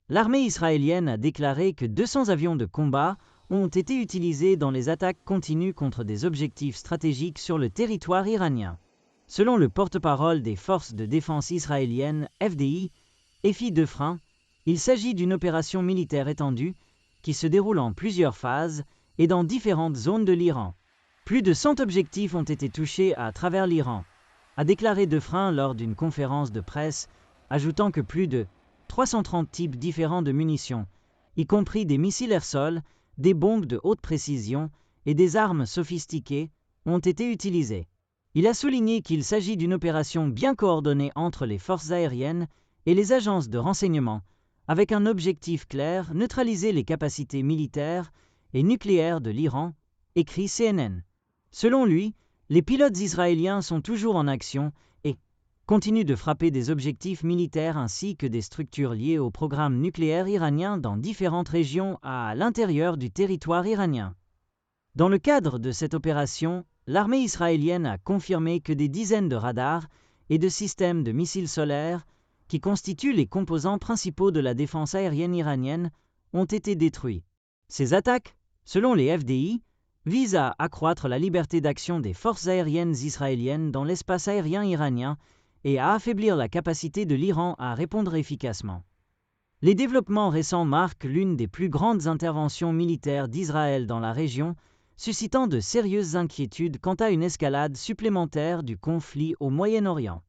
l'armée israélienne a déclaré que 200 avions de combat ont été utilisés dans les attaques continues contre des objectifs stratégiques sur le territoire iranien. Selon le porte-parole des forces de défense israéliennes, FDI, Efi Defrin, il s'agit d'une opération militaire étendue qui se déroule en plusieurs phases et dans différentes zones de l'Iran. Plus de 100 objectifs ont été touchés à travers l'Iran, a déclaré Defrin lors d'une conférence de presse, ajoutant que plus de 330 types différents de munitions, y compris des missiles air-sol, des bombes de haute précision et des armes sophistiquées, ont été utilisées. Il a souligné qu'il s'agit d'une opération bien coordonnée entre les forces aériennes et les agences de renseignement, avec un objectif clair, neutraliser les capacités militaires et nucléaires de l'Iran, écrit CNN. Selon lui, les pilotes israéliens sont toujours en action et continuent de frapper des objectifs militaires ainsi que des structures liées au programme nucléaire iranien dans différentes régions à l'intérieur du territoire iranien. Dans le cadre de cette opération, l'armée israélienne a confirmé que des dizaines de radars et de systèmes de missiles solaires, qui constituent les composants principaux de la défense aérienne iranienne, ont été détruits. Ces attaques, selon les FDI, visent à accroître la liberté d'action des forces aériennes israéliennes dans l'espace aérien iranien et à affaiblir la capacité de l'Iran à répondre efficacement. Les développements récents marquent l'une des plus grandes interventions militaires d'Israël dans la région, suscitant de sérieuses inquiétudes quant à une escalade supplémentaire du conflit au Moyen-Orient.